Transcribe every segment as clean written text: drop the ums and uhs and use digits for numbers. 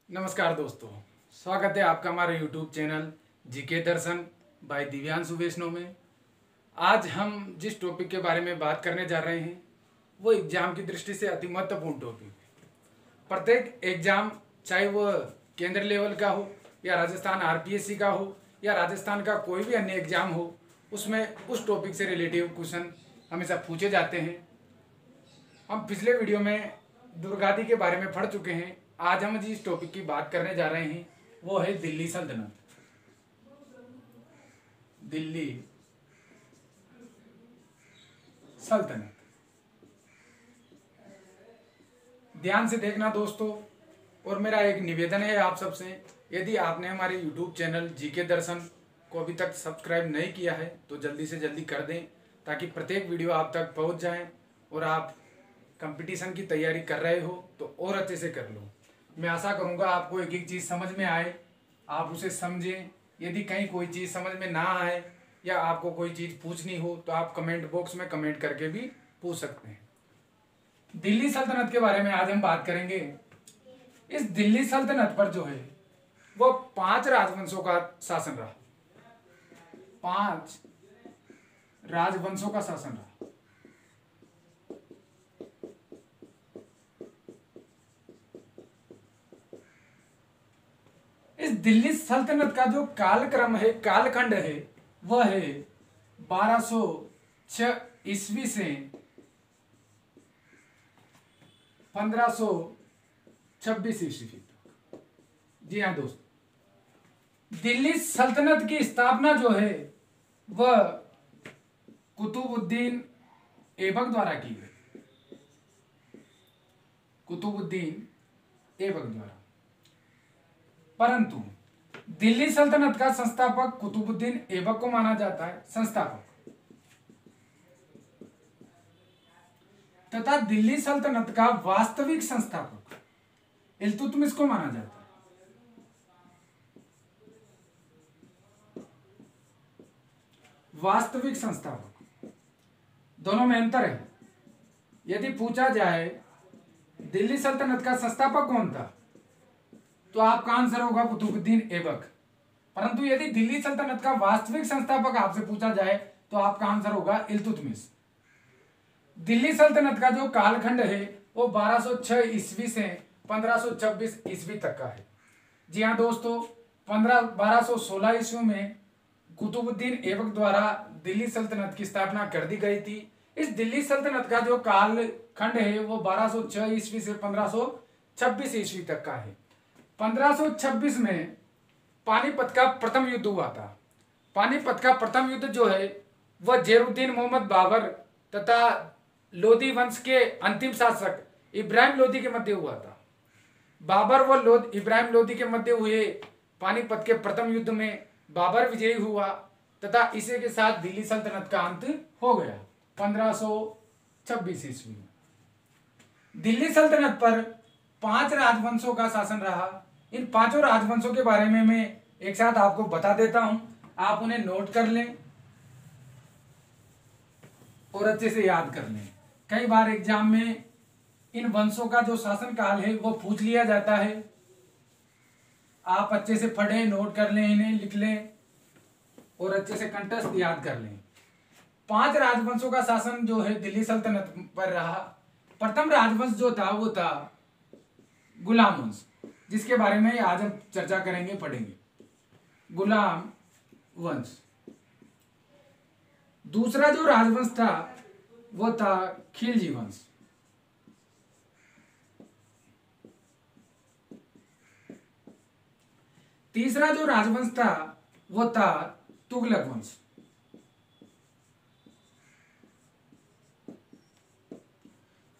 नमस्कार दोस्तों, स्वागत है आपका हमारे YouTube चैनल जीके दर्शन बाय दिव्यांशु वैष्णव में। आज हम जिस टॉपिक के बारे में बात करने जा रहे हैं वो एग्जाम की दृष्टि से अति महत्वपूर्ण टॉपिक है। प्रत्येक एग्जाम, चाहे वो केंद्र लेवल का हो या राजस्थान आरपीएससी का हो या राजस्थान का कोई भी अन्य एग्जाम हो, उसमें उस टॉपिक से रिलेटिव क्वेश्चन हमेशा पूछे जाते हैं। हम पिछले वीडियो में दुर्गादी के बारे में पढ़ चुके हैं। आज हम जिस टॉपिक की बात करने जा रहे हैं वो है दिल्ली सल्तनत। दिल्ली सल्तनत। ध्यान से देखना दोस्तों, और मेरा एक निवेदन है आप सबसे, यदि आपने हमारे YouTube चैनल जीके दर्शन को अभी तक सब्सक्राइब नहीं किया है तो जल्दी से जल्दी कर दें, ताकि प्रत्येक वीडियो आप तक पहुंच जाए और आप कंपटीशन की तैयारी कर रहे हो तो और अच्छे से कर लो। मैं आशा करूंगा आपको एक एक चीज़ समझ में आए, आप उसे समझें। यदि कहीं कोई चीज़ समझ में ना आए या आपको कोई चीज़ पूछनी हो तो आप कमेंट बॉक्स में कमेंट करके भी पूछ सकते हैं। दिल्ली सल्तनत के बारे में आज हम बात करेंगे। इस दिल्ली सल्तनत पर जो है वो 5 राजवंशों का शासन रहा। 5 राजवंशों का शासन रहा। इस दिल्ली सल्तनत का जो कालक्रम है, कालखंड है, वह है 1206 ईस्वी से 1526 ईस्वी तक। जी हाँ दोस्तों, दिल्ली सल्तनत की स्थापना जो है वह कुतुबुद्दीन ऐबक द्वारा की गई। कुतुबुद्दीन ऐबक द्वारा। परंतु दिल्ली सल्तनत का संस्थापक कुतुबुद्दीन ऐबक को माना जाता है, संस्थापक, तथा दिल्ली सल्तनत का वास्तविक संस्थापक इल्तुतमिश को माना जाता है। वास्तविक संस्थापक, दोनों में अंतर है। यदि पूछा जाए दिल्ली सल्तनत का संस्थापक कौन था तो आपका आंसर होगा कुतुबुद्दीन ऐबक। परंतु यदि दिल्ली सल्तनत का वास्तविक संस्थापक आपसे पूछा जाए तो आपका आंसर होगा इल्तुतमिश। दिल्ली सल्तनत का जो कालखंड है वो 1206 ईस्वी से 1526 ईस्वी तक का है। जी हाँ दोस्तों, 1216 ईस्वी में कुतुबुद्दीन ऐबक द्वारा दिल्ली सल्तनत की स्थापना कर दी गई थी। इस दिल्ली सल्तनत का जो कालखंड है वो 1206 ईस्वी से 1526 ईस्वी तक का है। 1526 में पानीपत का प्रथम युद्ध हुआ था। पानीपत का प्रथम युद्ध जो है वह जैनुद्दीन मोहम्मद बाबर तथा लोधी वंश के अंतिम शासक इब्राहिम लोधी के मध्य हुआ था। बाबर व इब्राहिम लोधी के मध्य हुए पानीपत के प्रथम युद्ध में बाबर विजयी हुआ तथा इसी के साथ दिल्ली सल्तनत का अंत हो गया 1526 ईस्वी में। दिल्ली सल्तनत पर 5 राजवंशों का शासन रहा। इन 5 राजवंशों के बारे में मैं एक साथ आपको बता देता हूं, आप उन्हें नोट कर लें और अच्छे से याद कर लें। कई बार एग्जाम में इन वंशों का जो शासन काल है वो पूछ लिया जाता है। आप अच्छे से पढ़ें, नोट कर लें, इन्हें लिख लें और अच्छे से कंठस्थ याद कर लें। 5 राजवंशों का शासन जो है दिल्ली सल्तनत पर रहा। प्रथम राजवंश जो था वो था गुलाम वंश, जिसके बारे में आज हम चर्चा करेंगे, पढ़ेंगे। गुलाम वंश। दूसरा जो राजवंश था वो था खिलजी वंश। तीसरा जो राजवंश था वो था तुगलक वंश।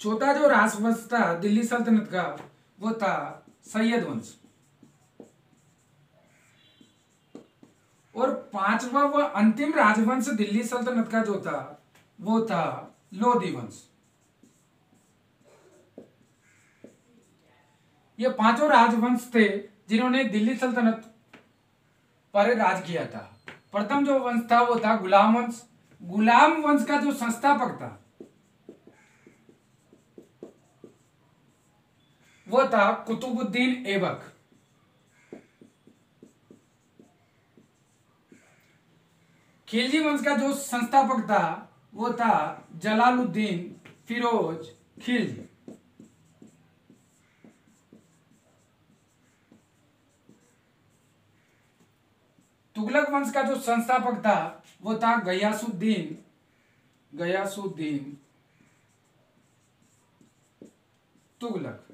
चौथा जो राजवंश था दिल्ली सल्तनत का वो था सैयद वंश। और 5वां व अंतिम राजवंश दिल्ली सल्तनत का जो था वो था लोधी वंश। ये 5 राजवंश थे जिन्होंने दिल्ली सल्तनत पर राज किया था। प्रथम जो वंश था वो था गुलाम वंश। गुलाम वंश का जो संस्थापक था वो था कुतुबुद्दीन ऐबक। खिलजी वंश का जो संस्थापक था वो था जलालुद्दीन फिरोज खिलजी। तुगलक वंश का जो संस्थापक था वो था गयासुद्दीन तुगलक।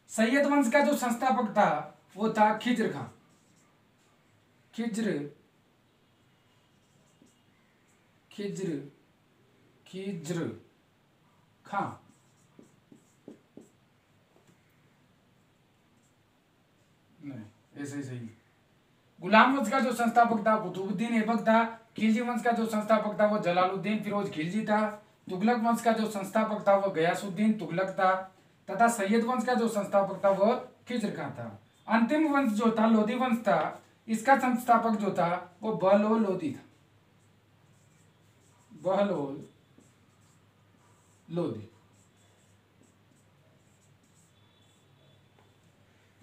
सैयद वंश का जो संस्थापक था वो था खिज्र खां। खिज्र खां। नहीं, ऐसे ही सही। गुलाम वंश का जो संस्थापक था कुतुबुद्दीन ऐबक था। खिलजी वंश का जो संस्थापक था वो जलालुद्दीन फिरोज खिलजी था। तुगलक वंश का जो संस्थापक था वो गयासुद्दीन तुगलक था तथा सैयद वंश का जो संस्थापक था वो खिज्र खां था। अंतिम वंश जो था लोधी वंश था, इसका संस्थापक जो था वो बहलोल लोधी था। बहलोल लोधी।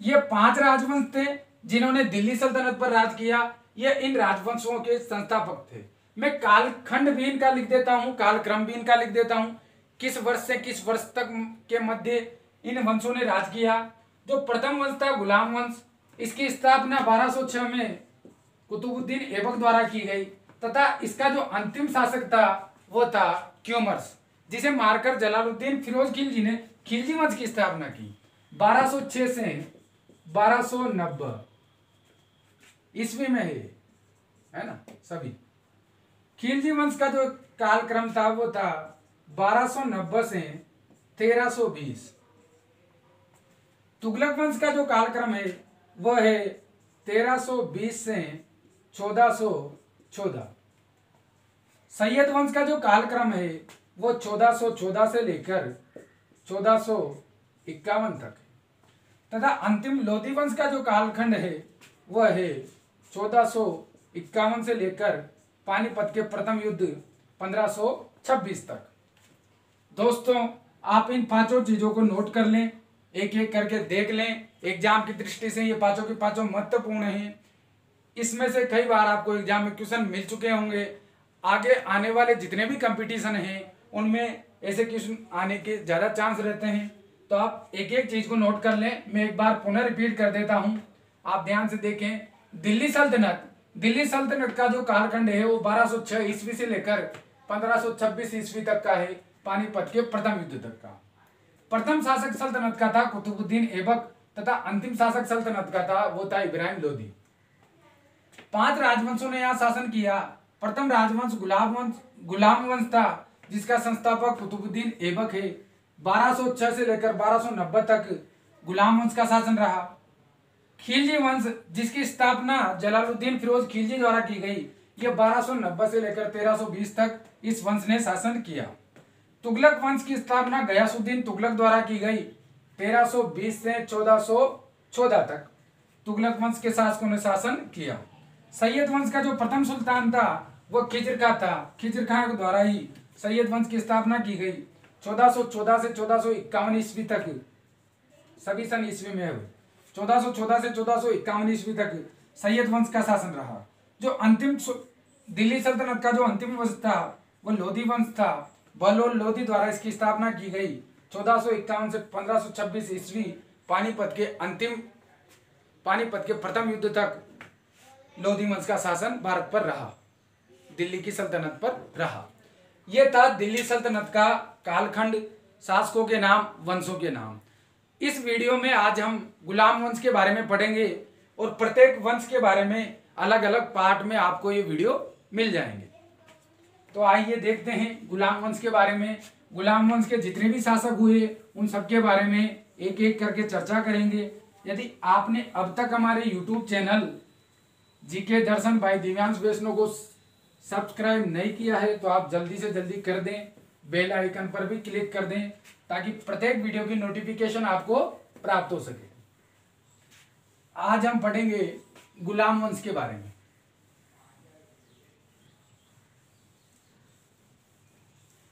ये 5 राजवंश थे जिन्होंने दिल्ली सल्तनत पर राज किया। ये इन राजवंशों के संस्थापक थे। मैं कालखंड भी इनका लिख देता हूं, कालक्रम भी इनका लिख देता हूं, किस वर्ष से किस वर्ष तक के मध्य इन वंशों ने राज किया। जो प्रथम वंश था गुलाम वंश, इसकी स्थापना 1206 में कुतुबुद्दीन ऐबक द्वारा की गई तथा इसका जो अंतिम शासक था वो था क्यूमर्स, जिसे मारकर जलालुद्दीन फिरोज खिलजी ने खिलजी वंश की स्थापना की। 1206 से 1290 ईस्वी में है ना सभी। खिलजी वंश का जो कालक्रम था वो था 1290 से 1320। तुगलक वंश का जो कालक्रम है वो है 1320 से 1414। सैयद वंश का जो कालक्रम है वो 1414 से लेकर 1451 तक तथा अंतिम लोधी वंश का जो कालखंड है वह है 1451 से लेकर पानीपत के प्रथम युद्ध 1526 तक। दोस्तों, आप इन 5 चीजों को नोट कर लें, एक एक करके देख लें। एग्जाम की दृष्टि से ये 5 के 5 महत्वपूर्ण हैं। इसमें से कई बार आपको एग्जाम में क्वेश्चन मिल चुके होंगे। आगे आने वाले जितने भी कंपटीशन हैं उनमें ऐसे क्वेश्चन आने के ज्यादा चांस रहते हैं, तो आप एक एक चीज को नोट कर लें। मैं एक बार पुनः रिपीट कर देता हूं, आप ध्यान से देखें। दिल्ली सल्तनत का जो कालखंड है वो 1206 ईस्वी से लेकर 1526 ईस्वी तक का है, पानीपत के प्रथम युद्ध तक का। प्रथम शासक सल्तनत का था कुतुबुद्दीन ऐबक तथा अंतिम शासक सल्तनत का था वो था इब्राहिम लोदी। 5 राजवंशों ने यहाँ शासन किया। प्रथम राजवंश गुलाम वंश था, जिसका संस्थापक कुतुबुद्दीन ऐबक है। 1206 से लेकर 1290 तक गुलाम वंश का शासन रहा। खिलजी वंश, जिसकी स्थापना जलालुद्दीन फिरोज खिलजी द्वारा की गई, यह 1290 से लेकर 1320 तक इस वंश ने शासन किया। तुगलक वंश की स्थापना गयासुद्दीन तुगलक द्वारा की गई 1320 से 1414 तक तुगलक वंश के शासकों ने शासन किया। सैयद वंश का जो प्रथम सुल्तान था वो खिज्र खां था। खिज्र खां द्वारा ही सैयद वंश की स्थापना की गई। 1414 से 1451 ईस्वी तक, सभी सन ईस्वी में हुए, 1414 से 1451 ईस्वी तक सैयद वंश का शासन रहा। जो अंतिम दिल्ली सल्तनत का जो अंतिम वंश था वो लोधी वंश था। बहलोल लोधी द्वारा इसकी स्थापना की गई 1451 से 1526 ईस्वी, पानीपत के प्रथम युद्ध तक लोधी वंश का शासन भारत पर रहा, दिल्ली की सल्तनत पर रहा। यह था दिल्ली सल्तनत का कालखंड, शासकों के नाम, वंशों के नाम। इस वीडियो में आज हम गुलाम वंश के बारे में पढ़ेंगे और प्रत्येक वंश के बारे में अलग अलग पार्ट में आपको ये वीडियो मिल जाएंगे। तो आइए देखते हैं गुलाम वंश के बारे में। गुलाम वंश के जितने भी शासक हुए उन सबके बारे में एक एक करके चर्चा करेंगे। यदि आपने अब तक हमारे YouTube चैनल जीके दर्शन बाय दिव्यांश वैष्णव को सब्सक्राइब नहीं किया है तो आप जल्दी से जल्दी कर दें, बेल आइकन पर भी क्लिक कर दें ताकि प्रत्येक वीडियो की नोटिफिकेशन आपको प्राप्त हो सके। आज हम पढ़ेंगे गुलाम वंश के बारे में।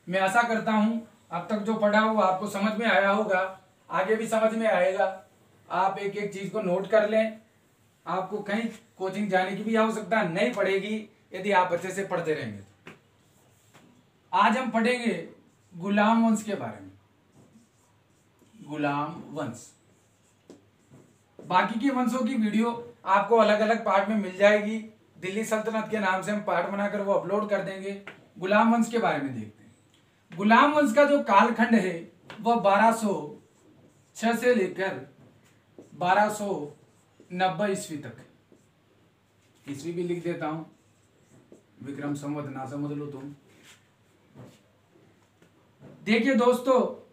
मैं आशा करता हूं अब तक जो पढ़ा वो आपको समझ में आया होगा, आगे भी समझ में आएगा। आप एक एक चीज को नोट कर लें आपको कहीं कोचिंग जाने की भी आवश्यकता नहीं पड़ेगी यदि आप अच्छे से पढ़ते रहेंगे तो। आज हम पढ़ेंगे गुलाम वंश के बारे में। गुलाम वंश, बाकी की वंशों की वीडियो आपको अलग अलग पार्ट में मिल जाएगी। दिल्ली सल्तनत के नाम से हम पार्ट बनाकर वो अपलोड कर देंगे। गुलाम वंश के बारे में देखते हैं। गुलाम वंश का जो कालखंड है वह 1206 से लेकर 1290 ईस्वी तक। ईस्वी भी लिख देता हूं, विक्रम संवत ना समझ लो तुम। देखिए दोस्तों,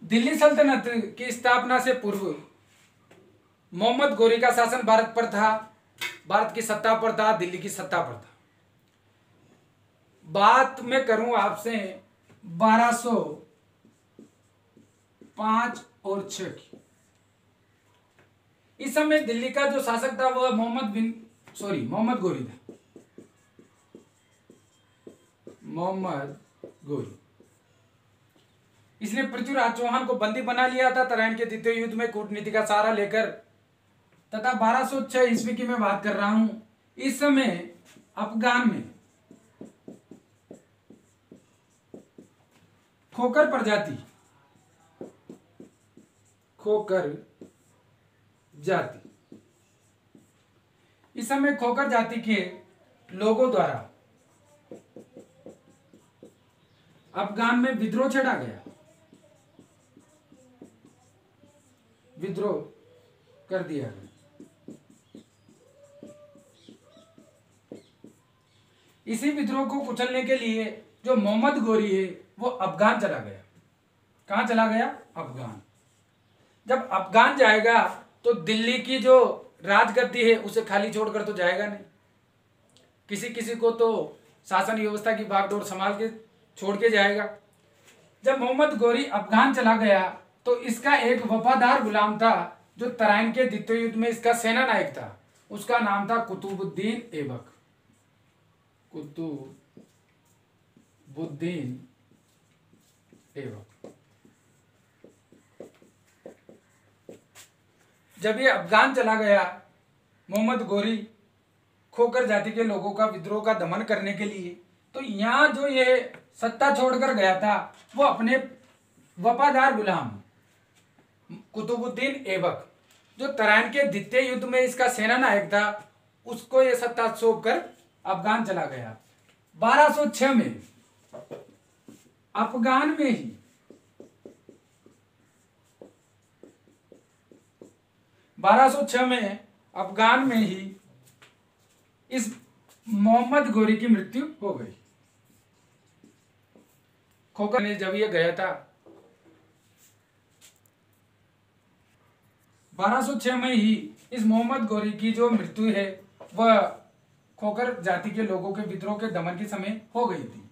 दिल्ली सल्तनत की स्थापना से पूर्व मोहम्मद गोरी का शासन भारत पर था, भारत की सत्ता पर था, दिल्ली की सत्ता पर था। बात मैं करूं आपसे 1205 और 6 की। इस समय दिल्ली का जो शासक था वह मोहम्मद गोरी था। मोहम्मद गोरी, इसने पृथ्वीराज चौहान को बंदी बना लिया था तराइन के द्वितीय युद्ध में कूटनीति का सहारा लेकर, तथा 1206 ईस्वी की मैं बात कर रहा हूं। इस समय अफगान में खोकर प्रजाति, खोकर जाति, इस समय खोकर जाति के लोगों द्वारा अफगान में विद्रोह छेड़ा गया, विद्रोह कर दिया गया। इसी विद्रोह को कुचलने के लिए जो मोहम्मद गोरी है वो अफगान चला गया। कहां चला गया? अफगान। जब अफगान जाएगा तो दिल्ली की जो राजगद्दी है उसे खाली छोड़कर तो जाएगा नहीं, किसी किसी को तो शासन व्यवस्था की बागडोर संभाल के छोड़ के जाएगा। जब मोहम्मद गोरी अफगान चला गया तो इसका एक वफादार गुलाम था जो तराइन के द्वितीय युद्ध में इसका सेना नायक था, उसका नाम था कुतुबुद्दीन ऐबक। कुतुबुद्दीन ऐबक। जब ये अफगान चला गया मोहम्मद गोरी खोकर जाति के लोगों का विद्रोह का दमन करने के लिए, तो यहां जो ये सत्ता छोड़कर गया था वो अपने वफादार गुलाम कुतुबुद्दीन ऐबक, जो तराइन के द्वितीय युद्ध में इसका सेना नायक था, उसको ये सत्ता सौंप कर अफगान चला गया। 1206 में अफगान में ही अफगान में ही इस मोहम्मद गोरी की मृत्यु हो गई। खोकर ने जब ये गया था 1206 में ही इस मोहम्मद गोरी की जो मृत्यु है वह खोकर जाति के लोगों के विद्रोह के दमन के समय हो गई थी।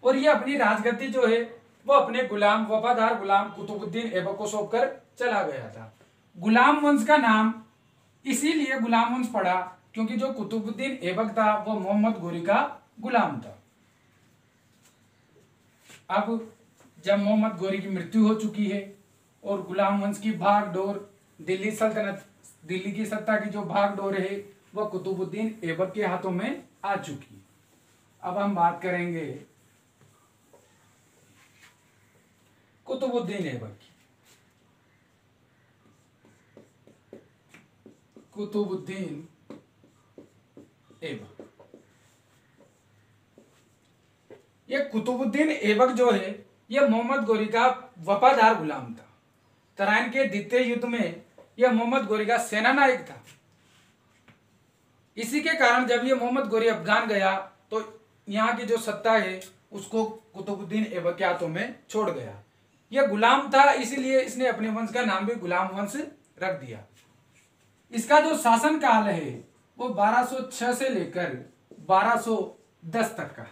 और ये अपनी राजगद्दी जो है वो अपने गुलाम वफादार गुलाम कुतुबुद्दीन ऐबक को सौंप कर चला गया था। गुलाम वंश का नाम इसीलिए गुलाम वंश पड़ा क्योंकि जो कुतुबुद्दीन ऐबक था वो मोहम्मद गोरी का गुलाम था। अब जब मोहम्मद गोरी की मृत्यु हो चुकी है और गुलाम वंश की भागडोर दिल्ली सल्तनत, दिल्ली की सत्ता की जो भागडोर है वह कुतुबुद्दीन ऐबक के हाथों में आ चुकी। अब हम बात करेंगे कुतुबुद्दीन ऐबक की। कुतुबुद्दीन ऐबक, ये कुतुबुद्दीन ऐबक जो है यह मोहम्मद गोरी का वफादार गुलाम था। तराइन के द्वितीय युद्ध में यह मोहम्मद गोरी का सेना नायक था। इसी के कारण जब ये मोहम्मद गोरी अफगान गया तो यहाँ की जो सत्ता है उसको कुतुबुद्दीन ऐबक के हाथों में छोड़ गया। यह गुलाम था इसीलिए इसने अपने वंश का नाम भी गुलाम वंश रख दिया। इसका जो शासन काल है वो 1206 से लेकर 1210 तक का,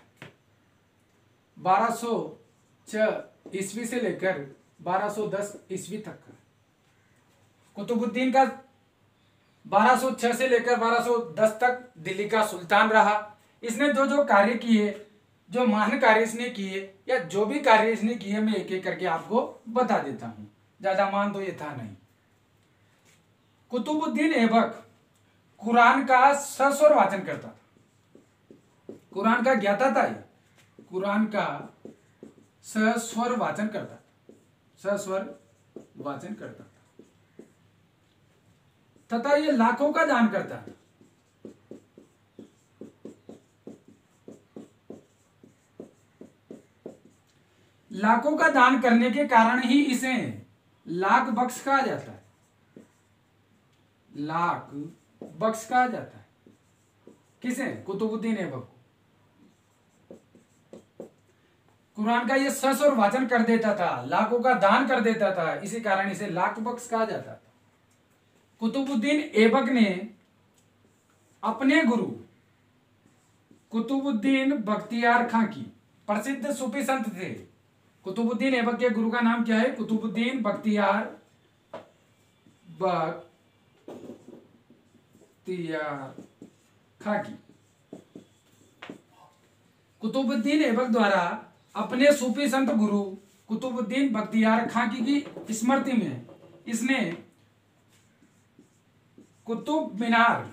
1206 ईस्वी से लेकर 1210 ईस्वी तक का। कुतुबुद्दीन का 1206 से लेकर 1210 तक दिल्ली का सुल्तान रहा। इसने जो जो कार्य किए, जो महान कार्य इसने किए या जो भी कार्य इसने किए, मैं एक एक करके आपको बता देता हूं, ज्यादा मान तो ये था नहीं। कुरान का सस्वर वाचन करता था। कुरान का ज्ञाता था ये, कुरान का सस्वर वाचन करता था, सस्वर वाचन करता था तथा ये लाखों का दान करता था। लाखों का दान करने के कारण ही इसे लाख बख्श कहा जाता है, लाख बख्श कहा जाता है। किसे? कुतुबुद्दीन ऐबक को। कुरान का ये सस्वर वाचन कर देता था, लाखों का दान कर देता था, इसी कारण इसे लाख बख्श कहा जाता था। कुतुबुद्दीन ऐबक ने अपने गुरु कुतुबुद्दीन बख्तियार खां की, प्रसिद्ध सूफी संत थे। कुतुबुद्दीन ऐबक के गुरु का नाम क्या है? कुतुबुद्दीन बख्तियार खां की। कुतुबुद्दीन ऐबक द्वारा अपने सूफी संत गुरु कुतुबुद्दीन बख्तियार खां की स्मृति में इसने कुतुब मीनार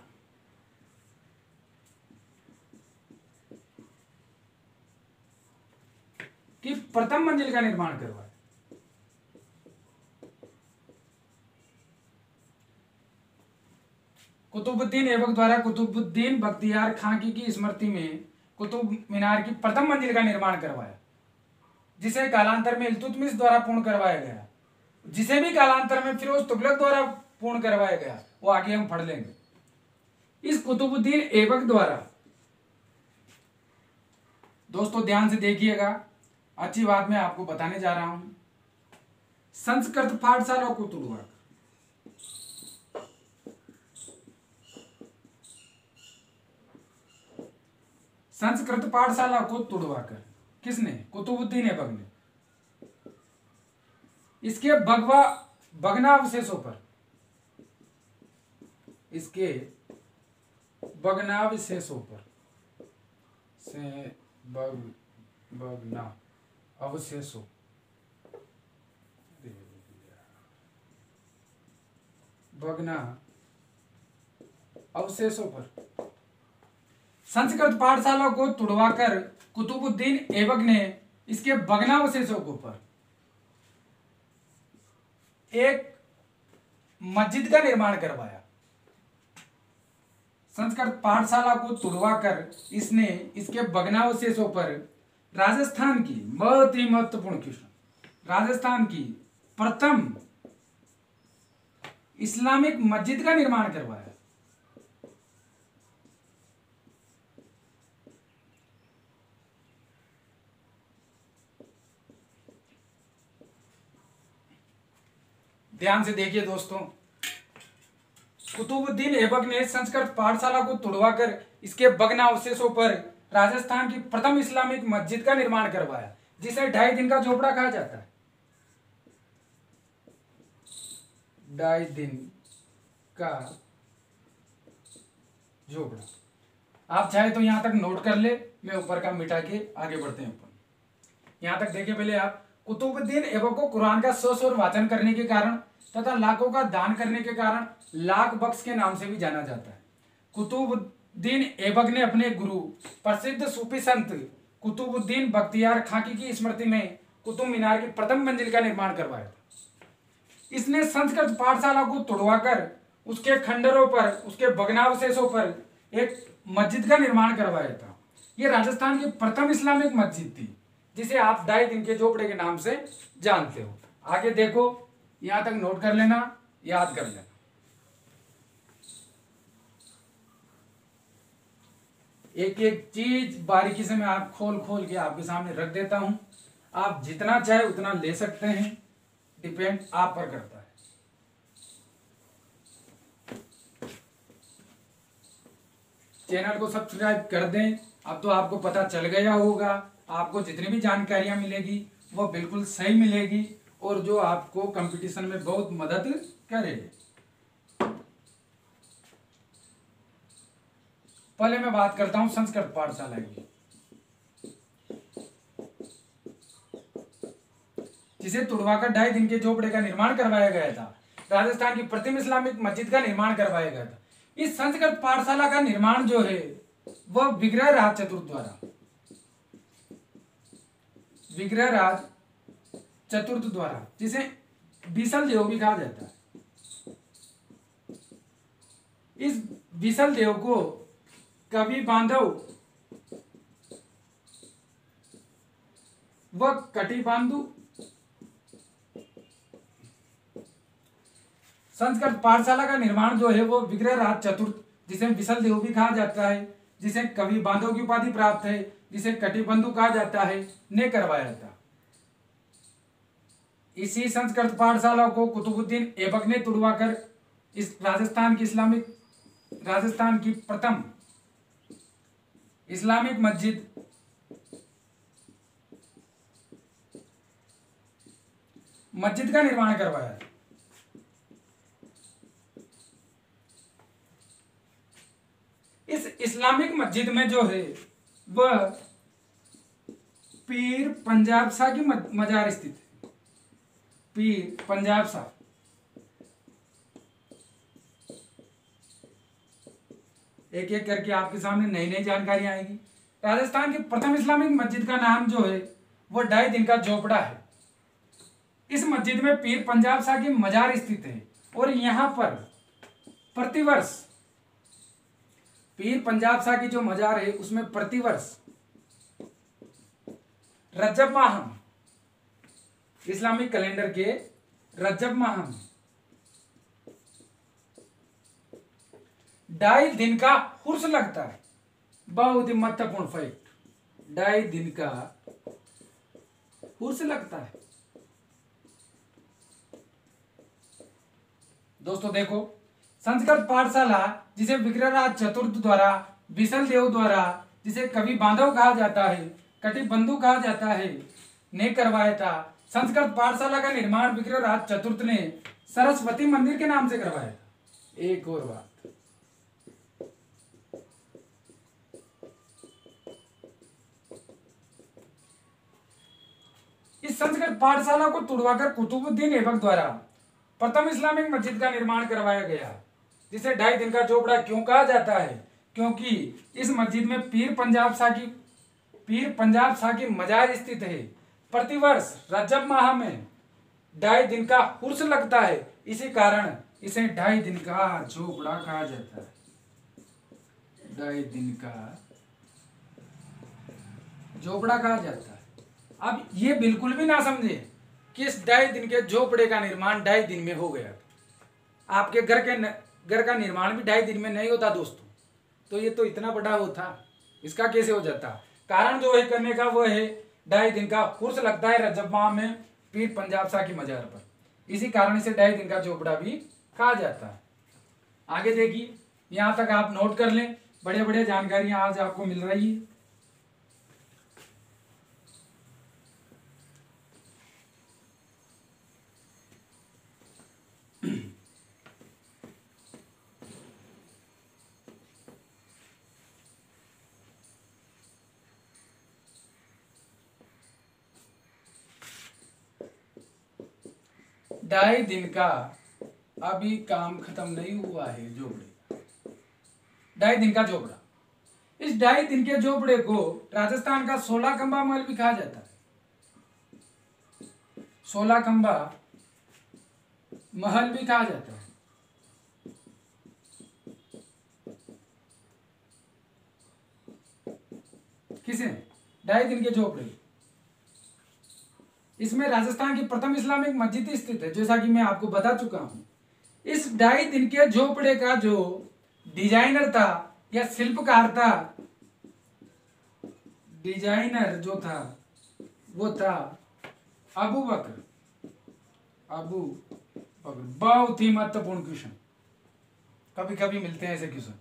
की प्रथम मंजिल का निर्माण करवाया। कुतुबुद्दीन ऐबक द्वारा कुतुबुद्दीन बख्तियार खां की स्मृति में कुतुब मीनार की प्रथम मंजिल का निर्माण करवाया, जिसे कालांतर में इल्तुतमिश द्वारा पूर्ण करवाया गया, जिसे भी कालांतर में फिरोज तुगलक द्वारा पूर्ण करवाया गया, वो आगे हम पढ़ लेंगे। इस कुतुबुद्दीन ऐबक द्वारा, दोस्तों ध्यान से देखिएगा, अच्छी बात मैं आपको बताने जा रहा हूं। संस्कृत पाठशाला को तुड़वाकर, संस्कृत पाठशाला को तुड़वाकर किसने? कुतुबुद्दीन ऐबक ने इसके भग्नावशेषों पर, इसके भग्नावशेषों पर से भग्ना अवशेषों भग्ना अवशेषों पर संस्कृत पाठशाला को तुड़वाकर कुतुबुद्दीन ऐबक ने इसके भग्नावशेषों के ऊपर एक मस्जिद का निर्माण करवाया। संस्कृत पाठशाला को तुड़वाकर इसने इसके भग्नावशेषों पर राजस्थान की बहुत ही महत्वपूर्ण क्वेश्चन, राजस्थान की प्रथम इस्लामिक मस्जिद का निर्माण करवाया। ध्यान से देखिए दोस्तों, कुतुबुद्दीन ऐबक ने संस्कृत पाठशाला को तुड़वाकर इसके भग्नावशेषों पर राजस्थान की प्रथम इस्लामिक मस्जिद का निर्माण करवाया, जिसे 2.5 दिन का झोपड़ा कहा जाता है। 2.5 दिन का झोपड़ा। आप चाहे तो यहां तक नोट कर ले, मैं ऊपर का मिटा के आगे बढ़ते हैं ऊपर। यहां तक देखिए पहले आप, कुतुबुद्दीन ऐबक को कुरान का सस्वर वाचन करने के कारण तथा लाखों का दान करने के कारण लाख बख्श के नाम से भी जाना जाता है। कुतुबुद्दीन ऐबक ने अपने गुरु प्रसिद्ध सूफी संत कुतुबुद्दीन बख्तियार खां की स्मृति में कुतुब मीनार की प्रथम मंजिल का निर्माण करवाया था। इसने संस्कृत पाठशाला को तुड़वाकर उसके खंडरों पर, उसके भग्नावशेषों पर एक मस्जिद का निर्माण करवाया था। यह राजस्थान की प्रथम इस्लामिक मस्जिद थी, जिसे आप 2.5 दिन के झोपड़े के नाम से जानते हो। आगे देखो, यहां तक नोट कर लेना, याद कर लेना। एक एक चीज बारीकी से मैं आप खोल खोल के आपके सामने रख देता हूं। आप जितना चाहे उतना ले सकते हैं, डिपेंड आप पर करता है। चैनल को सब्सक्राइब कर दें। अब तो आपको पता चल गया होगा, आपको जितनी भी जानकारियां मिलेगी वो बिल्कुल सही मिलेगी और जो आपको कंपटीशन में बहुत मदद करेगी। पहले मैं बात करता हूं संस्कृत पाठशाला की, जिसे तुड़वाकर 2.5 दिन के झोपड़े का निर्माण करवाया गया था। राजस्थान की प्रथम इस्लामिक मस्जिद का निर्माण करवाया गया था। इस संस्कृत पाठशाला का निर्माण जो है वह विग्रहराज चतुर्थ द्वारा, विग्रहराज चतुर्थ द्वारा, जिसे विसल देव भी कहा जाता है। इस विसल देव को कवि बांधव व कटिबांधु संस्कृत पाठशाला का निर्माण जो है वो विग्रहराज चतुर्थ, जिसे विसल देव भी कहा जाता है, जिसे कवि बांधव की उपाधि प्राप्त है, जिसे कटिबंधु कहा जाता है, ने करवाया था। इसी संस्कृत पाठशाला को कुतुबुद्दीन ऐबक ने तुड़वाकर इस राजस्थान की प्रथम इस्लामिक मस्जिद का निर्माण करवाया। इस इस्लामिक मस्जिद में जो है वह पीर पंजाब शाह की मजार स्थित है। पीर पंजाब शाह, एक एक करके आपके सामने नई नई जानकारी आएगी। राजस्थान की प्रथम इस्लामिक मस्जिद का नाम जो है वो ढाई दिन का झोपड़ा है। इस मस्जिद में पीर पंजाब शाह की मजार स्थित है और यहां पर प्रतिवर्ष पीर पंजाब शाह की जो मजार है उसमें प्रतिवर्ष रजब माह में, इस्लामिक कैलेंडर के रजब माह में 2.5 दिन का हुर्स लगता है। बहुत ही महत्वपूर्ण फैक्ट, 2.5 दिन का हुर्स लगता है। दोस्तों देखो, संस्कृत पाठशाला जिसे विग्रहराज चतुर्थ द्वारा, विसल देव द्वारा, जिसे कवि बांधव कहा जाता है, कटिबंधु कहा जाता है, ने करवाया था। संस्कृत पाठशाला का निर्माण विग्रहराज चतुर्थ ने सरस्वती मंदिर के नाम से करवाया था। एक और बात, इस संस्कृत पाठशाला को तुड़वाकर कुतुबुद्दीन ऐबक द्वारा प्रथम इस्लामिक मस्जिद का निर्माण करवाया गया, जिसे 2.5 दिन का झोपड़ा क्यों कहा जाता है? क्योंकि इस मस्जिद में पीर पंजाब शाह की मजार स्थित है। प्रतिवर्ष रजब माह में 2.5 दिन का उर्स लगता है, इसी कारण इसे 2.5 दिन का झोपड़ा कहा जाता है। 2.5 दिन का झोपड़ा कहा जाता है। अब ये बिल्कुल भी ना समझे कि इस 2.5 दिन के झोपड़े का निर्माण 2.5 दिन में हो गया। आपके घर का निर्माण भी 2.5 दिन में नहीं होता दोस्तों। तो ये तो इतना बड़ा वो था, इसका कैसे हो जाता? कारण जो है करने का वो है 2.5 दिन का उर्स लगता है रजब माह में पीर पंजाब शाह की मजार पर, इसी कारण इसे 2.5 दिन का झोपड़ा भी कहा जाता है। आगे देखिए, यहाँ तक आप नोट कर लें, बड़े बड़े जानकारियां आज आपको मिल रही है। ढाई दिन का अभी काम खत्म नहीं हुआ है झोपड़े, 2.5 दिन का झोपड़ा। इस 2.5 दिन के झोपड़े को राजस्थान का 16 खंबा महल भी कहा जाता है। 16 खंबा महल भी कहा जाता है। किसे? 2.5 दिन के झोपड़े। इसमें राजस्थान की प्रथम इस्लामिक मस्जिद स्थित है, जैसा कि मैं आपको बता चुका हूं। इस 2.5 दिन के झोपड़े का जो डिजाइनर था या शिल्पकार था, डिजाइनर जो था वो था अबू बकर। बहुत ही महत्वपूर्ण क्वेश्चन, कभी कभी मिलते हैं ऐसे क्वेश्चन।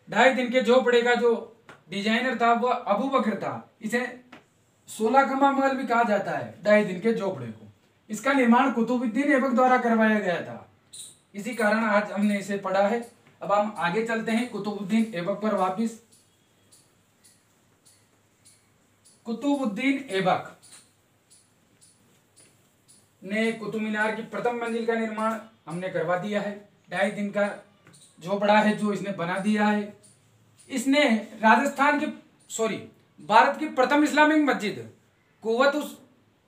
2.5 दिन के झोपड़े का जो डिजाइनर था वो अबू बकर था। इसे 16 खंबा महल भी कहा जाता है 2.5 दिन के झोपड़े को। इसका निर्माण कुतुबुद्दीन ऐबक द्वारा करवाया गया था, इसी कारण आज हमने इसे पढ़ा है। अब हम आगे चलते हैं कुतुबुद्दीन ऐबक पर वापिस। कुतुबुद्दीन ऐबक ने कुतुब मीनार की प्रथम मंजिल का निर्माण हमने करवा दिया है। 2.5 दिन का झोपड़ा है जो इसने बना दिया है। इसने राजस्थान की भारत की प्रथम इस्लामिक मस्जिद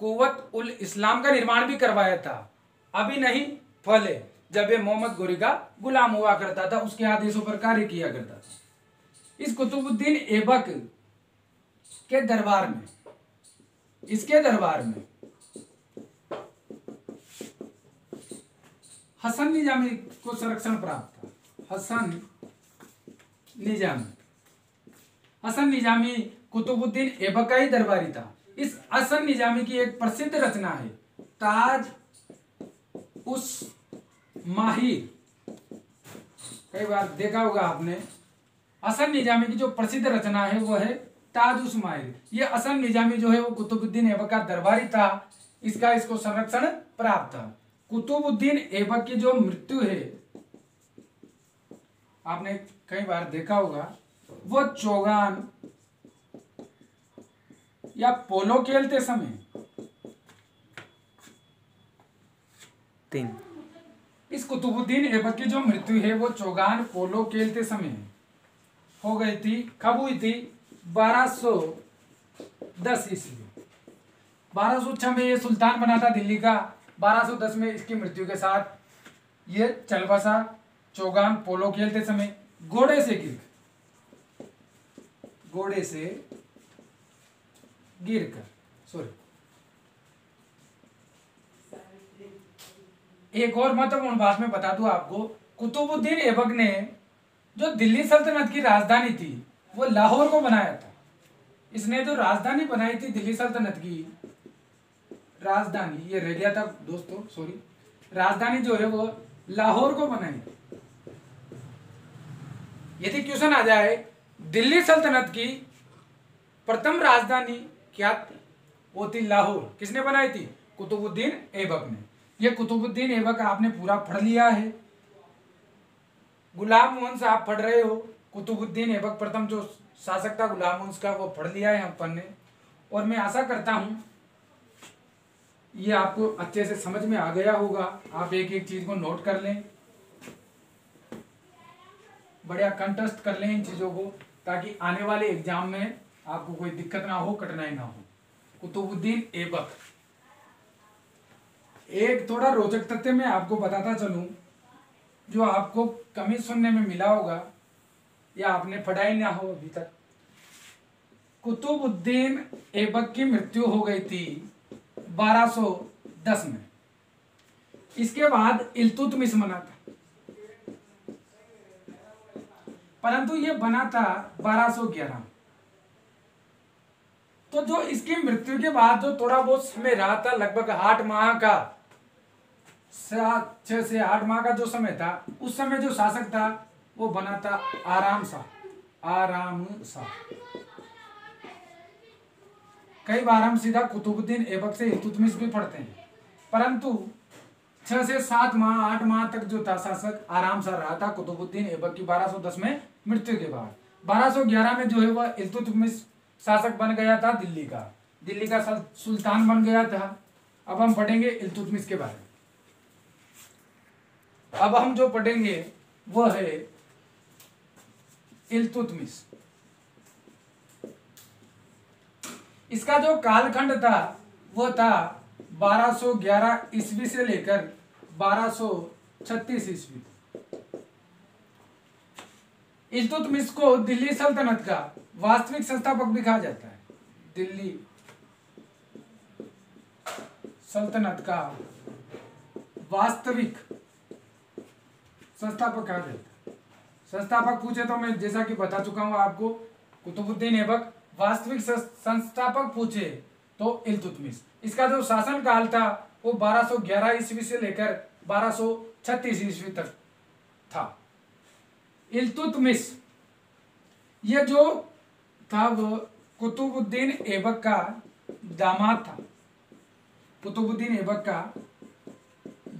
कुव्वत उल इस्लाम का निर्माण भी करवाया था। अभी नहीं, पहले जब ये मोहम्मद गोरी का गुलाम हुआ करता था, उसके आदेशों पर कार्य किया करता था। इस कुतुबुद्दीन ऐबक के दरबार में, इसके दरबार में हसन निजामी को संरक्षण प्राप्त था। हसन निजामी कुतुबुद्दीन ऐबक का ही दरबारी था। इस हसन निजामी की एक प्रसिद्ध रचना है ताज उस माहिर। कई बार देखा होगा आपने, हसन निजामी की जो प्रसिद्ध रचना है वो है ताज उस माहिर। ये हसन निजामी जो है वो कुतुबुद्दीन ऐबक का दरबारी था, इसको संरक्षण प्राप्त था। कुतुबुद्दीन ऐबक की जो मृत्यु है, आपने कई बार देखा होगा, वो चौगान या पोलो खेलते समय इस कुतुबुद्दीन ऐबक की जो मृत्यु है वो चौगान पोलो खेलते समय हो गई थी। कब हुई थी? 1210 ईस्वी। 1206 में ये सुल्तान बना था दिल्ली का। 1210 में इसकी मृत्यु के साथ ये चल बसा चौगान पोलो खेलते समय घोड़े से गिरकर एक और महत्वपूर्ण बात मैं बता दूं आपको, कुतुबुद्दीन ऐबक ने जो दिल्ली सल्तनत की राजधानी थी वो लाहौर को बनाया था। इसने जो राजधानी बनाई थी दिल्ली सल्तनत की राजधानी, ये रह गया था दोस्तों, राजधानी जो है वो लाहौर को बनाई। यदि क्वेश्चन आ जाए दिल्ली सल्तनत की प्रथम राजधानी क्या थी, वो थी लाहौर। किसने बनाई थी? कुतुबुद्दीन ऐबक ने। ये कुतुबुद्दीन ऐबक आपने पूरा पढ़ लिया है। गुलाम मोहन साहब पढ़ रहे हो, कुतुबुद्दीन ऐबक प्रथम जो शासक था गुलाम मोहन का, वो पढ़ लिया है अपन ने। और मैं आशा करता हूं ये आपको अच्छे से समझ में आ गया होगा। आप एक एक चीज को नोट कर लें, बढ़िया कंटेस्ट कर लें इन चीजों को, ताकि आने वाले एग्जाम में आपको कोई दिक्कत ना हो, कठिनाई ना हो। कुतुबुद्दीन ऐबक। एक थोड़ा रोचक तथ्य मैं आपको बताता चलूं, जो आपको कमी सुनने में मिला होगा या आपने पढ़ा ही ना हो अभी तक। कुतुबुद्दीन ऐबक की मृत्यु हो गई थी 1210 में। इसके बाद इल्तुतमिश बना था, परंतु ये बना था 1211। तो जो इसकी मृत्यु के बाद जो थोड़ा बहुत समय रहा था, लगभग 8 माह का, 6 से 8 माह का जो समय था, उस समय जो शासक था वो बना था आराम शाह। कई बार हम सीधा कुतुबुद्दीन ऐबक से इल्तुतमिश भी पढ़ते हैं, परंतु 6 से 7 माह 8 माह तक जो था शासक आराम शाह रहा था कुतुबुद्दीन ऐबक की 1210 में मृत्यु के बाद। 1211 में जो है वह इल्तुतमिश शासक बन गया था दिल्ली का सुल्तान बन गया था। अब हम पढ़ेंगे इल्तुतमिश के बारे में। अब हम जो पढ़ेंगे वो है इल्तुतमिश। इसका जो कालखंड था वो था 1211 ईस्वी से लेकर 1236 ईस्वी। इल्तुतमिश को दिल्ली सल्तनत का वास्तविक संस्थापक भी कहा जाता है। दिल्ली सल्तनत का वास्तविक संस्थापक कहा जाता है। संस्थापक पूछे तो मैं जैसा कि बता चुका हूं आपको, कुतुबुद्दीन ऐबक। वास्तविक संस्थापक पूछे तो इल्तुतमिश। इसका जो शासन काल था वो 1211 ईस्वी से लेकर 1236 ईस्वी तक था। इल्तुतमिश ये जो था वो कुतुबुद्दीन ऐबक का दामाद था। कुतुबुद्दीन ऐबक का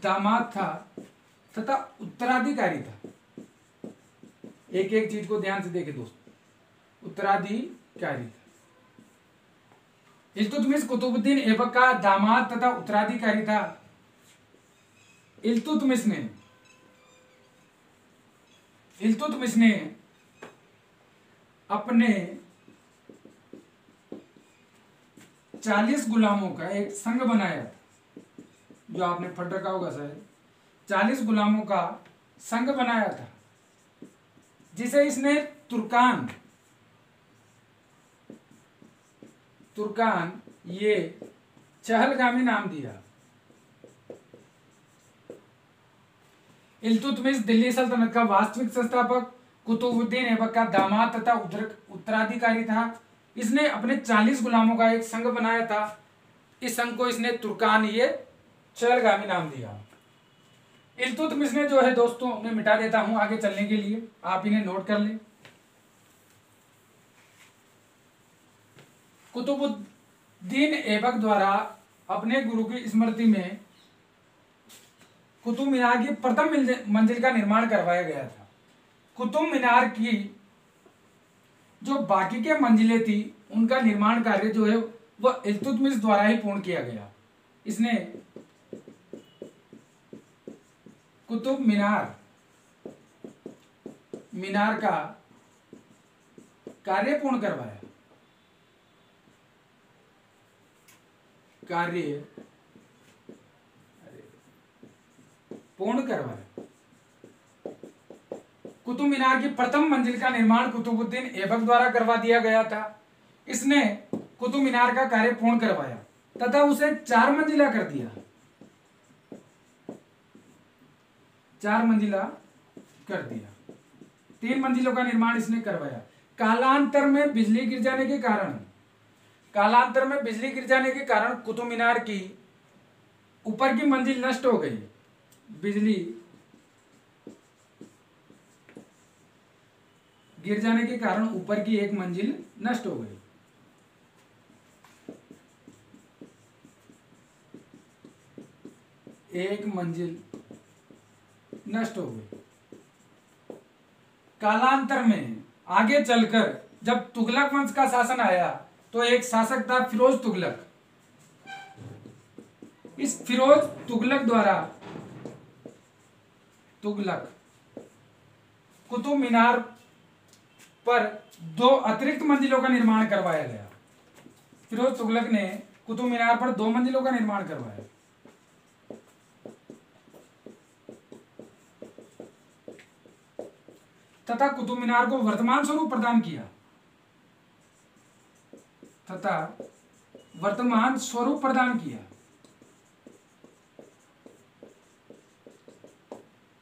दामाद था तथा उत्तराधिकारी था। एक एक चीज को ध्यान से देखें दोस्तों, उत्तराधिकारी था। इल्तुतमिश कुतुबुद्दीन ऐबक का दामाद तथा उत्तराधिकारी था। इल्तुतमिश ने इल्तुतमिश ने अपने 40 गुलामों का एक संघ बनाया था, जो आपने पढ़ रखा होगा शायद। 40 गुलामों का संघ बनाया था, जिसे इसने तुर्कान ये चहलगामी नाम दिया। इल्तुतमिश दिल्ली सल्तनत का वास्तविक संस्थापक कुतुबुद्दीन ऐबक का दामाद तथा उत्तराधिकारी था। इसने अपने 40 गुलामों का एक संघ बनाया था। इस संघ को इसने तुर्कान ये चहलगामी नाम दिया। इल्तुतमिश ने जो है दोस्तों, मैं मिटा देता हूं आगे चलने के लिए, आप इन्हें नोट कर लें। कुतुबुद्दीन ऐबक द्वारा अपने गुरु की स्मृति में कुतुब मीनार की प्रथम मंजिल का निर्माण करवाया गया था। कुतुब मीनार की जो बाकी के मंजिलें थी, उनका निर्माण कार्य जो है वह इल्तुतमिश द्वारा ही पूर्ण किया गया। इसने कुतुब मीनार का कार्य पूर्ण करवाया। कुतुब मीनार की प्रथम मंजिल का निर्माण कुतुबुद्दीन ऐबक द्वारा करवा दिया गया था। इसने कुतुब मीनार का कार्य पूर्ण करवाया तथा उसे 4 मंजिला कर दिया। 4 मंजिला कर दिया। 3 मंजिलों का निर्माण इसने करवाया। कालांतर में बिजली गिर जाने के कारण कुतुब मीनार की ऊपर की मंजिल नष्ट हो गई। बिजली गिर जाने के कारण ऊपर की एक मंजिल नष्ट हो गई। एक मंजिल नष्ट हो गई। कालांतर में आगे चलकर जब तुगलक वंश का शासन आया, तो एक शासक था फिरोज तुगलक। इस फिरोज तुगलक द्वारा कुतुब मीनार पर 2 अतिरिक्त मंजिलों का निर्माण करवाया गया। फिरोज तुगलक ने कुतुब मीनार पर 2 मंजिलों का निर्माण करवाया। तथा कुतुब मीनार को वर्तमान स्वरूप प्रदान किया।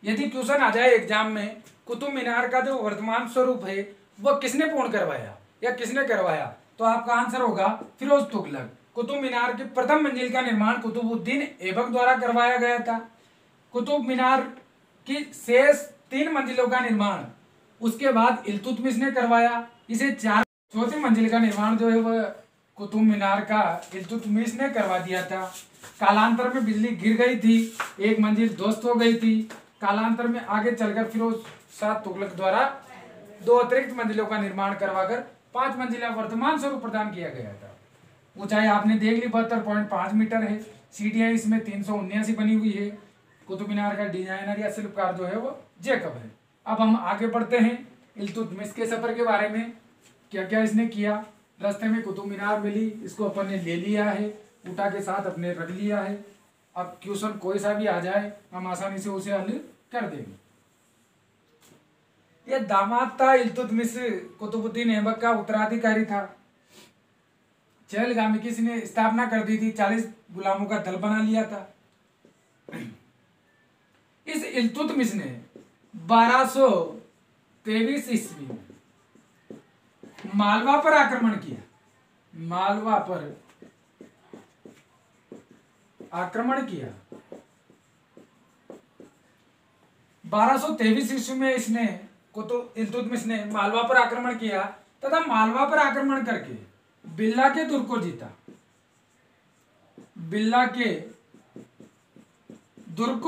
यदि क्वेश्चन आ जाए एग्जाम में, कुतुब मीनार का जो वर्तमान स्वरूप है वह किसने पूर्ण करवाया या किसने करवाया, तो आपका आंसर होगा फिरोज तुगलक। कुतुब मीनार की प्रथम मंजिल का निर्माण कुतुबुद्दीन ऐबक द्वारा करवाया गया था। कुतुब मीनार की शेष 3 मंजिलों का निर्माण उसके बाद इल्तुतमिश ने करवाया। इसे 4 मंजिल का निर्माण जो है वह कुतुब मीनार का इल्तुतमिश ने करवा दिया था। कालांतर में बिजली गिर गई थी, एक मंजिल ध्वस्त हो गई थी। कालांतर में आगे चलकर फिरोज शाह तुगलक द्वारा 2 अतिरिक्त मंजिलों का निर्माण करवाकर 5 मंजिला वर्तमान स्वरूप प्रदान किया गया था। ऊंचाई आपने देख ली 72.5 मीटर है। सीढ़ियां इसमें 379 बनी हुई है। कुतुब मीनार का डिजाइनर या शिल्पकार जो है वो जैकब है। अब हम आगे बढ़ते हैं इल्तुतमिश के सफर के बारे में, क्या क्या इसने किया। रास्ते में कुतुब मीनार मिली, इसको अपन ने ले लिया है, उठा के साथ अपने रख लिया है। अब क्वेश्चन कोई सा भी आ जाए, हम आसानी से उसे हल कर देंगे। यह दामाद था इल्तुतमिश, कुतुबुद्दीन ऐबक का उत्तराधिकारी था। चहलगामी की इसने स्थापना कर दी थी, 40 गुलामों का दल बना लिया था। इस इल्तुतमिश ने 1223 ईस्वी में मालवा पर आक्रमण किया। 1223 ईस्वी में इसने इल्तुतमिश ने मालवा पर आक्रमण किया तथा मालवा पर आक्रमण करके बिल्ला के दुर्ग को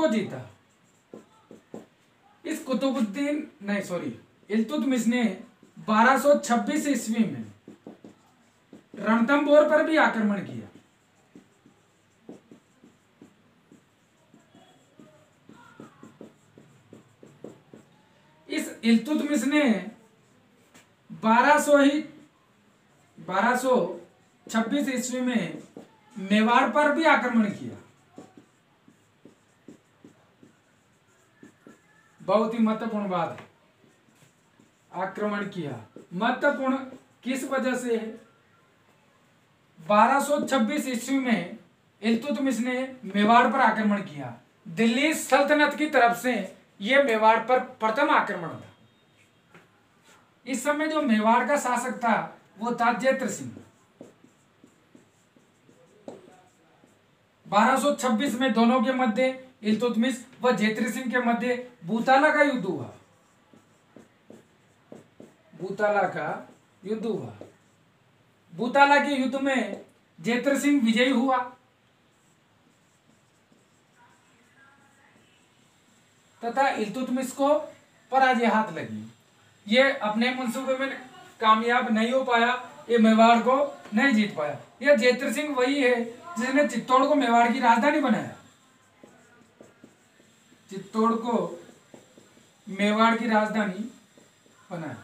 जीता। इस इल्तुतमिश ने 1226 ईस्वी में रणथंभौर पर भी आक्रमण किया। इस इल्तुतमिश ने 1226 ईस्वी में मेवाड़ पर भी आक्रमण किया। बहुत ही महत्वपूर्ण बात है, आक्रमण किया। महत्वपूर्ण किस वजह से है? 1226 ईस्वी में इल्तुतमिश ने मेवाड़ पर आक्रमण किया। दिल्ली सल्तनत की तरफ से यह मेवाड़ पर प्रथम आक्रमण था। इस समय जो मेवाड़ का शासक था वो था जैत्र सिंह। 1226 में दोनों के मध्य, इल्तुतमिश व जैत्र सिंह के मध्य बूताला का युद्ध हुआ। बूताला का युद्ध हुआ। बूताला के युद्ध में जैत्र सिंह विजयी हुआ तथा इल्तुतमिश को पराजय हाथ लगी। ये अपने मंसूबे में कामयाब नहीं हो पाया, ये मेवाड़ को नहीं जीत पाया। यह जैत्र सिंह वही है जिसने चित्तौड़ को मेवाड़ की राजधानी बनाया। चित्तौड़ को मेवाड़ की राजधानी बनाया।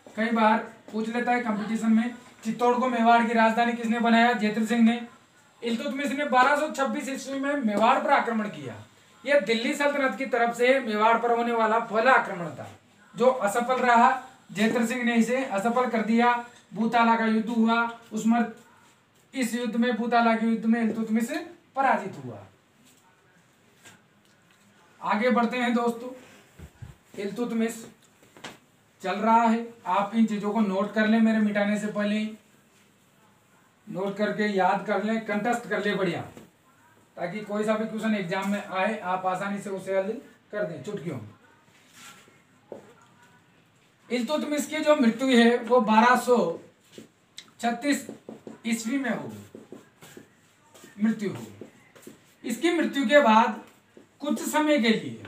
कई बार पूछ लेता है कंपटीशन में, चित्तौड़ को मेवाड़ की राजधानी किसने बनाया? जैत्र सिंह ने। इल्तुतमिश ने 1226 ईस्वी में मेवाड़ पर आक्रमण किया। यह दिल्ली सल्तनत की तरफ से मेवाड़ पर होने वाला पहला आक्रमण था जो असफल रहा। जैत्र सिंह ने इसे असफल कर दिया। बूताला का युद्ध हुआ, उसमें इस युद्ध में, बूताला के युद्ध में इल्तुतमिश पराजित हुआ। आगे बढ़ते हैं दोस्तों। इल्तुतमिश चल रहा है, आप इन चीजों को नोट कर लें, मेरे मिटाने से पहले ही नोट करके याद कर लें, कंठस्थ कर लें बढ़िया, ताकि कोई सा भी क्वेश्चन एग्जाम में आए आप आसानी से उसे हल कर दें चुटकियों में। इल्तुतमिश की जो मृत्यु है वो 1236 ईस्वी में हो गई, मृत्यु हो गई। इसकी मृत्यु के बाद कुछ समय के लिए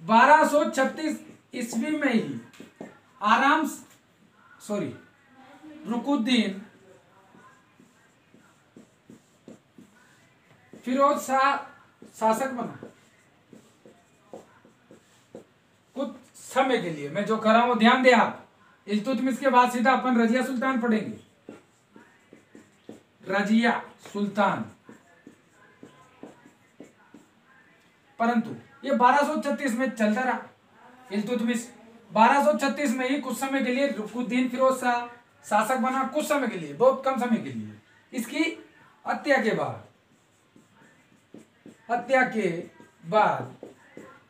1236 ईस्वी में ही रुकुद्दीन फिरोज शाह शासक बना। कुछ समय के लिए, मैं जो कर रहा हूं ध्यान दे आप। इल्तुतमिश के बाद सीधा अपन रजिया सुल्तान पढ़ेंगे। रजिया सुल्तान, परंतु ये 1236 में चलता रहा। इल्तुतमिश 1236 में ही कुछ समय के लिए रुकुद्दीन फिरोज शाह शासक बना, कुछ समय के लिए, बहुत कम समय के लिए। इसकी हत्या के बाद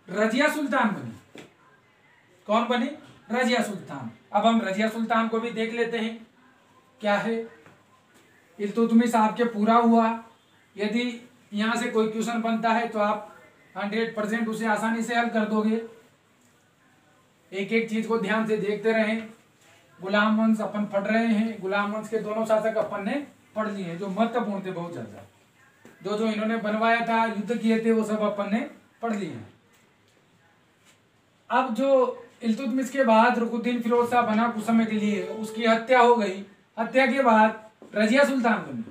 रजिया सुल्तान बनी। कौन बनी? रजिया सुल्तान। अब हम रजिया सुल्तान को भी देख लेते हैं क्या है। इल्तुतमिश आपके पूरा हुआ। यदि यहां से कोई क्वेश्चन बनता है तो आप 100% उसे आसानी से हल कर दोगे। एक एक चीज को ध्यान से देखते रहें। गुलाम वंश अपन पढ़ रहे हैं। गुलाम वंश के दोनों शासक अपन ने पढ़ लिए हैं जो महत्वपूर्ण थे बहुत ज्यादा। जो इन्होंने बनवाया था, युद्ध किए थे, वो सब अपन ने पढ़ लिए हैं। अब जो इल्तुतमिश के बाद रुकुद्दीन फिरोज शाह बना कुछ समय के लिए, उसकी हत्या हो गई। हत्या के बाद रजिया सुल्तान बनी।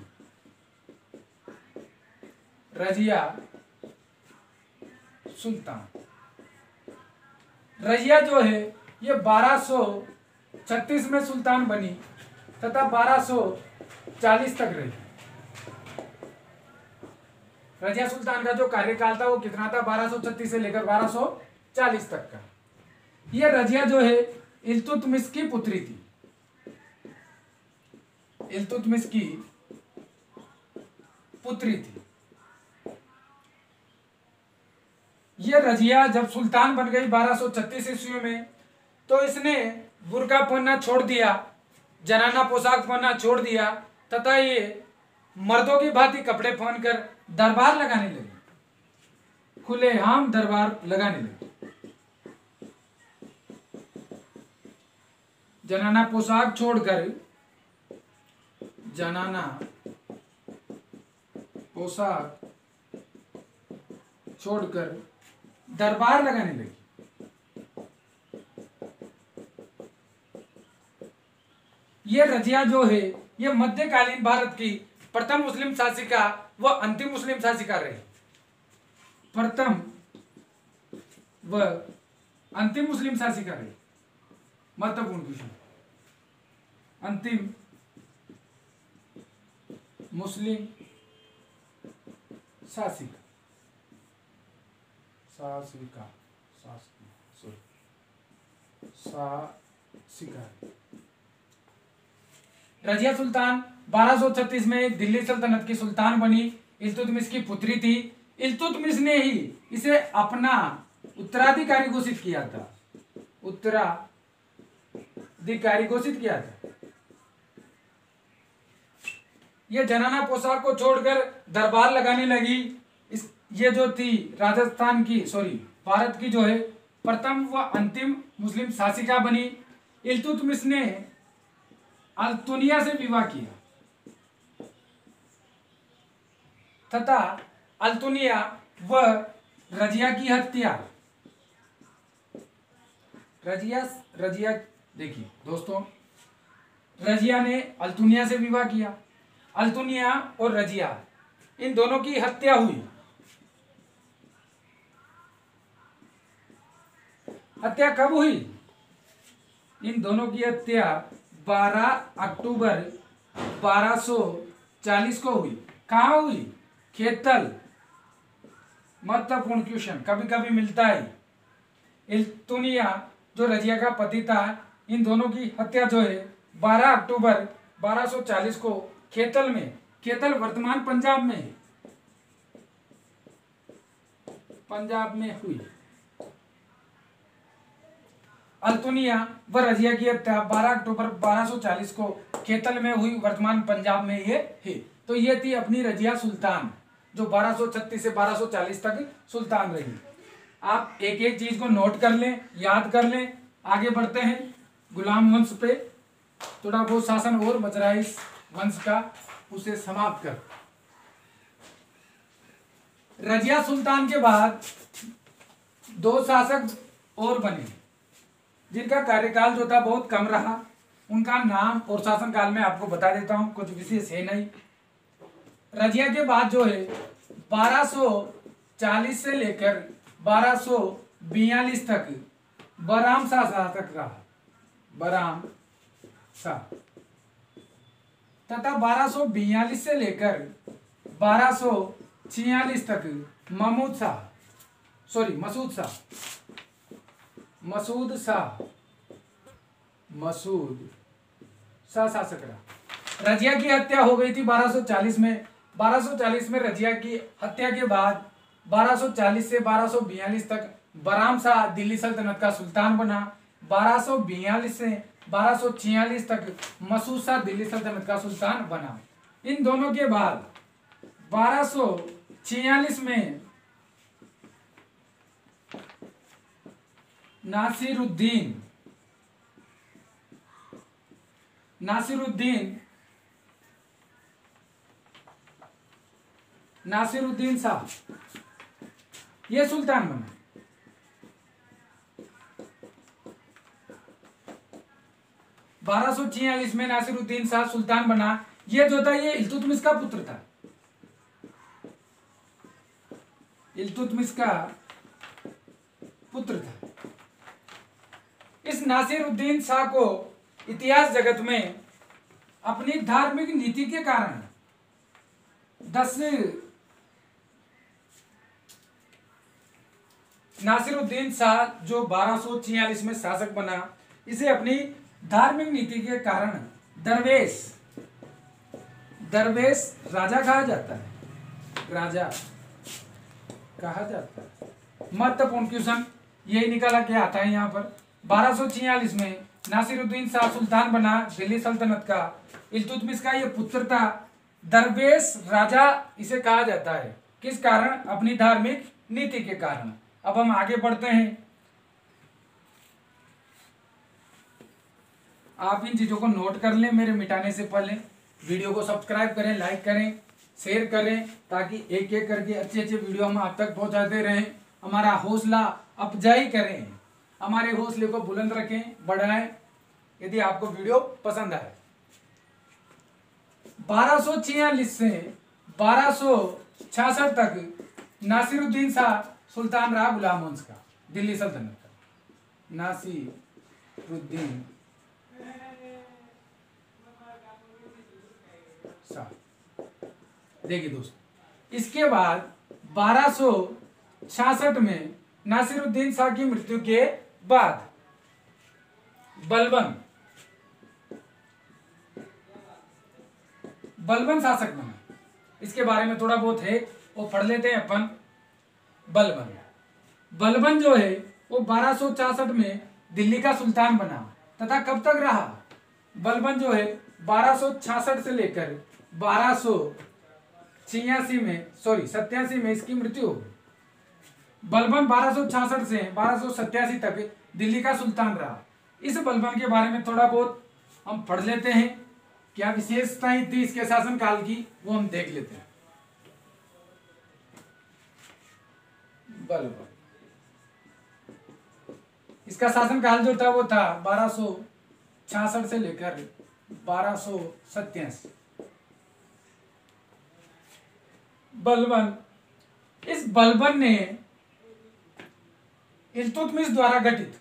रजिया सुल्तान। रजिया जो है ये 1236 में सुल्तान बनी तथा 1240 तक रही। रजिया सुल्तान का जो कार्यकाल था वो कितना था? 1236 से लेकर 1240 तक का। यह रजिया जो है इल्तुतमिश की पुत्री थी। इल्तुतमिश की पुत्री थी। यह रजिया जब सुल्तान बन गई 1236 ईस्वी में, तो इसने बुर्का पहनना छोड़ दिया, जनाना पोशाक पहनना छोड़ दिया तथा ये मर्दों की भांति कपड़े पहनकर दरबार लगाने लगी। खुलेआम दरबार लगाने लगी। जनाना पोशाक छोड़कर, जनाना पोशाक छोड़कर दरबार लगाने लगी। ये रजिया जो है ये मध्यकालीन भारत की प्रथम मुस्लिम शासिका व अंतिम मुस्लिम शासिका रही। प्रथम व अंतिम मुस्लिम शासिका रही। महत्वपूर्ण क्वेश्चन। अंतिम मुस्लिम शासिका रजिया सुल्तान 1236 में दिल्ली सल्तनत की सुल्तान बनी। इल्तुतमिश की पुत्री थी। इल्तुतमिश ने ही इसे अपना उत्तराधिकारी घोषित किया था। उत्तराधिकारी घोषित किया था। ये जनाना पोशाक को छोड़कर दरबार लगाने लगी। ये जो थी राजस्थान की भारत की जो है प्रथम व अंतिम मुस्लिम शासिका बनी। इल्तुतमिश ने अल्तुनिया से विवाह किया तथा अल्तुनिया व रजिया की हत्या। रजिया देखिए दोस्तों, रजिया ने अल्तुनिया से विवाह किया। अल्तुनिया और रजिया इन दोनों की हत्या हुई। हत्या कब हुई? इन दोनों की हत्या 12 अक्टूबर 1240 को हुई। कहाँ हुई? खेतल। महत्वपूर्ण क्वेश्चन कभी कभी मिलता है। इल्तुनिया जो रजिया का पति था, इन दोनों की हत्या जो है 12 अक्टूबर 1240 को खेतल में, खेतल वर्तमान पंजाब में है, पंजाब में हुई। अल्तुनिया व रजिया की हत्या 12 अक्टूबर 1240 को खेतल में हुई, वर्तमान पंजाब में ये है। तो ये थी अपनी रजिया सुल्तान जो 1236 से 1240 तक सुल्तान रही। आप एक एक चीज को नोट कर लें, याद कर लें। आगे बढ़ते हैं गुलाम वंश पे। थोड़ा बहुत शासन और बच रहा है इस वंश का, उसे समाप्त कर। रजिया सुल्तान के बाद 2 शासक और बने जिनका कार्यकाल जो था बहुत कम रहा। उनका नाम और शासनकाल में आपको बता देता हूं, कुछ विशेष है नहीं। रजिया के बाद जो है 1240 से लेकर 1242 तक बराम शाह शासक रहा, बराम शाह। तथा 1242 से लेकर 1246 तक मसूद शाह शासक रहा। रजिया की हत्या हो गई थी 1240 में। 1240 में रजिया की हत्या के बाद 1240 से 1242 तक बराम शाह दिल्ली सल्तनत का सुल्तान बना। 1242 से 1246 तक मसूद शाह दिल्ली सल्तनत का सुल्तान बना। इन दोनों के बाद 1246 में नासिरुद्दीन शाह ये सुल्तान बना। में नासिरुद्दीन शाह सुल्तान बना। ये जो था ये इल्तुतमिश का पुत्र था। इल्तुतमिश का पुत्र था। इस नासिरुद्दीन शाह को इतिहास जगत में अपनी धार्मिक नीति के कारण 10 नासिरुद्दीन शाह जो 1246 में शासक बना, इसे अपनी धार्मिक नीति के कारण दरवेश राजा कहा जाता है। राजा कहा जाता है। महत्वपूर्ण क्वेश्चन यही निकाला क्या आता है यहाँ पर। 1246 में नासिरुद्दीन शाह सुल्तान बना दिल्ली सल्तनत का। इल्तुतमिश का ये पुत्र था। दरवेश राजा इसे कहा जाता है। किस कारण? अपनी धार्मिक नीति के कारण। अब हम आगे बढ़ते हैं। आप इन चीजों को नोट कर लें मेरे मिटाने से पहले। वीडियो को सब्सक्राइब करें, लाइक करें, शेयर करें, ताकि एक एक करके अच्छे अच्छे वीडियो हम आप तक पहुंचाते रहें। हमारा हौसला अफजाई करें, हमारे हौसले को बुलंद रखें, बढ़ाएं। यदि आपको वीडियो पसंद आए। 1246 से 1266 तक नासिरुद्दीन शाह सुल्तान रहा गुलाम वंश का, दिल्ली सल्तनत का। नासिरुद्दीन शाह। देखिए दोस्तों, इसके बाद 1266 में नासिरुद्दीन शाह की मृत्यु के बाद बलबन शासक बना। इसके बारे में थोड़ा बहुत है, वो पढ़ लेते हैं अपन। बलबन जो है वो 1266 में दिल्ली का सुल्तान बना तथा कब तक रहा? बलबन जो है 1266 से लेकर 87 में इसकी मृत्यु हो गई। बलबन 1266 से 1287 तक दिल्ली का सुल्तान रहा। इस बलबन के बारे में थोड़ा बहुत हम पढ़ लेते हैं, क्या विशेषताएं थी इसके शासन काल की, वो हम देख लेते हैं। बलबन, इसका शासन काल जो था वो था 1266 से लेकर 1287। बलबन, इस बलबन ने इल्तुतमिश द्वारा गठित,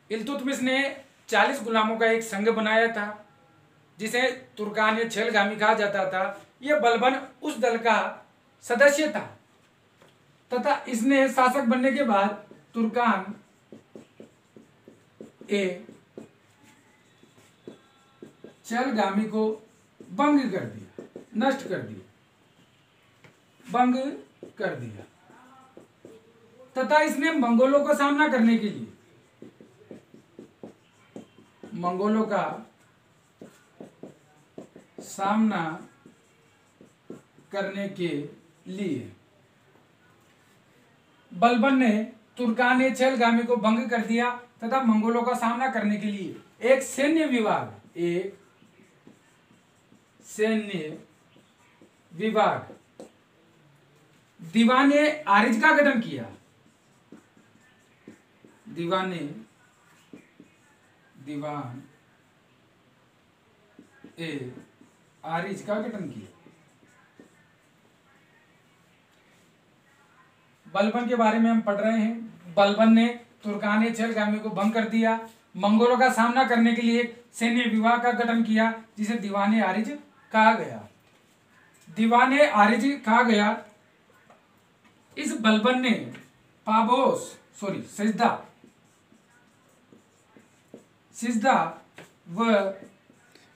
इल्तुतमिश ने 40 गुलामों का एक संघ बनाया था जिसे तुर्कान छेलगामी कहा जाता था। यह बलबन उस दल का सदस्य था तथा इसने शासक बनने के बाद तुर्कान छेलगामी को भंग कर दिया, नष्ट कर दिया, भंग कर दिया तथा इसने मंगोलों का सामना करने के लिए, मंगोलों का सामना करने के लिए बलबन ने तुर्कान छेलगामी को भंग कर दिया तथा मंगोलों का सामना करने के लिए एक सैन्य विभाग दीवाने आरिज का गठन किया। दीवान आरिज का गठन किया। बलबन के बारे में हम पढ़ रहे हैं। बलबन ने तुर्कान छेलगामी को भंग कर दिया, मंगोलों का सामना करने के लिए एक सैन्य विभाग का गठन किया जिसे दीवाने आरिज कहा गया। दीवाने आरिज कहा गया। इस बलबन ने सिजदा व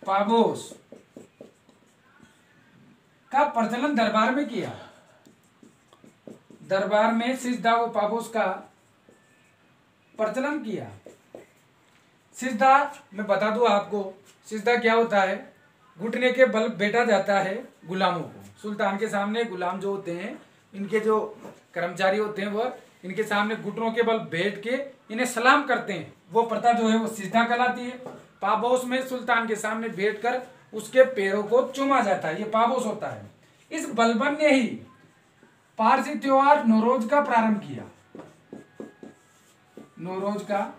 पाबोस का प्रचलन दरबार में किया। दरबार में सिजदा व पाबोस का प्रचलन किया। सिजदा मैं बता दूं आपको, सिजदा क्या होता है? घुटने के बल बैठा जाता है गुलामों को। सुल्तान के सामने गुलाम जो होते हैं, इनके जो कर्मचारी होते हैं, वह इनके सामने घुटनों के बल बैठ के इन्हें सलाम करते हैं। वो प्रथा जो है वो सिजदा कहलाती है। पाबोस में सुल्तान के सामने बैठकर उसके पैरों को चूमा जाता है, ये पाबोस होता है। इस बलबन ने ही पारसी त्योहार नौरोज का प्रारंभ किया। नौरोज का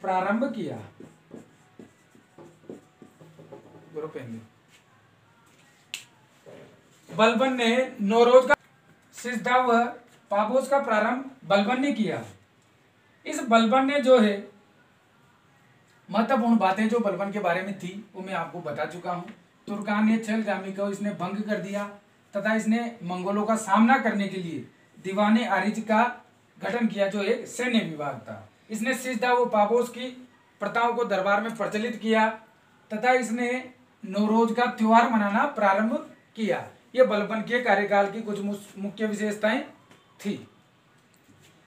प्रारंभ किया। बलबन ने नौरोज का सिजदा व पाबोस का प्रारंभ बलबन ने किया। इस बलबन ने जो है महत्वपूर्ण बातें जो बलबन के बारे में थी वो मैं आपको बता चुका हूं। तुर्कान छेलगामी को इसने भंग कर दिया तथा इसने मंगोलों का सामना करने के लिए दीवाने आरिज का गठन किया जो एक सैन्य विभाग था। इसने सिजदा व पाबोस की प्रथाओं को दरबार में प्रचलित किया तथा इसने नौरोज का त्योहार मनाना प्रारंभ किया। यह बलबन के कार्यकाल की कुछ मुख्य विशेषताएं थी।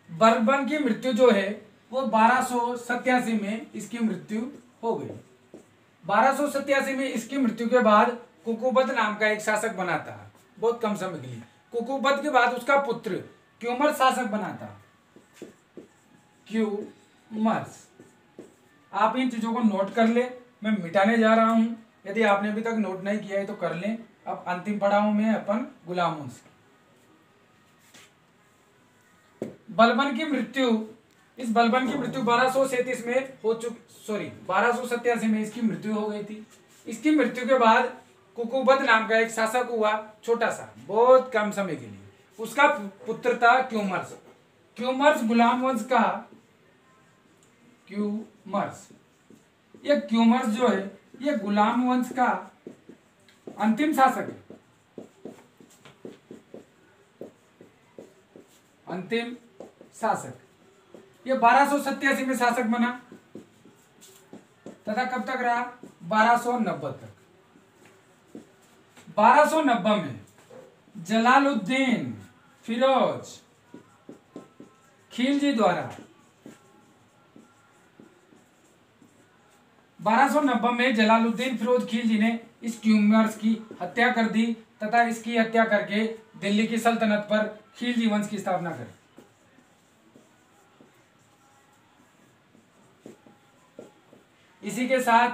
बलबन की मृत्यु जो है वो 1287 में इसकी मृत्यु हो गई। 1287 में इसकी मृत्यु के बाद कुकुबद नाम का एक शासक बना था, बहुत कम समय के लिए। कुकुबद के बाद उसका पुत्र क्यूमर शासक बना था। क्यूमर्स, आप इन चीजों को नोट कर ले, मैं मिटाने जा रहा हूं। यदि आपने अभी तक नोट नहीं किया है तो कर लें। अब अंतिम पड़ाव में अपन गुलामों से। बलबन की मृत्यु, इस बलबन की मृत्यु 1237 में हो चुकी, 1287 में इसकी मृत्यु हो गई थी। इसकी मृत्यु के बाद कुकुबद नाम का एक शासक हुआ, छोटा सा, बहुत कम समय के लिए। उसका पुत्र था क्यूमर्स। क्यूमर्स गुलाम वंश का, क्यूमर्स, ये क्यूमर्स जो है ये गुलाम वंश का अंतिम शासक है, अंतिम शासक। ये 1287 में शासक बना तथा कब तक रहा? 1290 तक। 1290 में जलालुद्दीन फिरोज खिलजी द्वारा 1290 में जलालुद्दीन फिरोज खिलजी ने इस क्यूमर्स की हत्या कर दी तथा इसकी हत्या करके दिल्ली की सल्तनत पर खिलजी वंश की स्थापना करी। इसी के साथ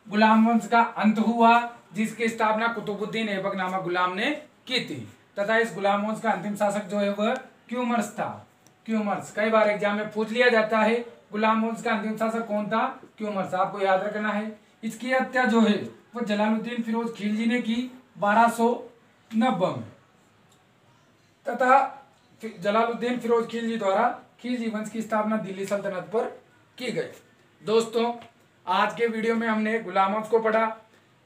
गुलाम वंश का अंत हुआ, जिसकी स्थापना कुतुबुद्दीन ऐबक नामक गुलाम ने की थी तथा इस गुलाम वंश का अंतिम शासक जो है वह क्यूमर्स था। क्यूमर्स कई बार एग्जाम में पूछ लिया जाता है, गुलाम वंश का अंतिम शासक कौन था? क्यूमर्स, आपको याद रखना है। इसकी हत्या जो है वह जलालुद्दीन फिरोज खिलजी ने की 1290 में तथा जलालुद्दीन फिरोज खिलजी द्वारा खिलजी वंश की स्थापना दिल्ली सल्तनत पर की गई। दोस्तों, आज के वीडियो में हमने गुलाम वंश को पढ़ा।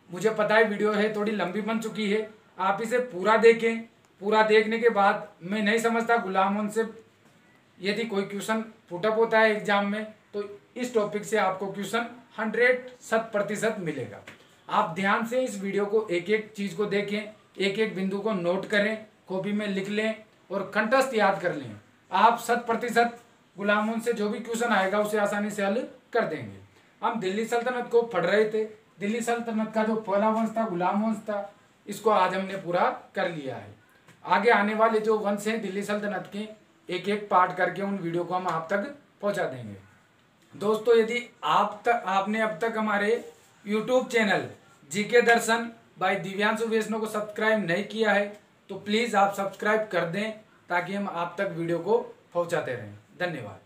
मुझे पता है वीडियो है थोड़ी लंबी बन चुकी है, आप इसे पूरा देखें। पूरा देखने के बाद मैं नहीं समझता गुलाम वंश से यदि कोई क्वेश्चन पुटअप होता है एग्जाम में तो इस टॉपिक से आपको क्वेश्चन 100% मिलेगा। आप ध्यान से इस वीडियो को एक एक चीज को देखें, एक एक बिंदु को नोट करें, कॉपी में लिख लें और कंठस्थ याद कर लें। आप 100% गुलाम वंश से जो भी क्वेश्चन आएगा उसे आसानी से हल कर देंगे। हम दिल्ली सल्तनत को पढ़ रहे थे, दिल्ली सल्तनत का जो पहला वंश था गुलाम वंश था, इसको आज हमने पूरा कर लिया है। आगे आने वाले जो वंश हैं दिल्ली सल्तनत के, एक एक पार्ट करके उन वीडियो को हम आप तक पहुंचा देंगे। दोस्तों, यदि आपने अब तक हमारे YouTube चैनल जीके दर्शन बाय दिव्यांशु वैष्णव को सब्सक्राइब नहीं किया है तो प्लीज़ आप सब्सक्राइब कर दें ताकि हम आप तक वीडियो को पहुंचाते रहें। धन्यवाद।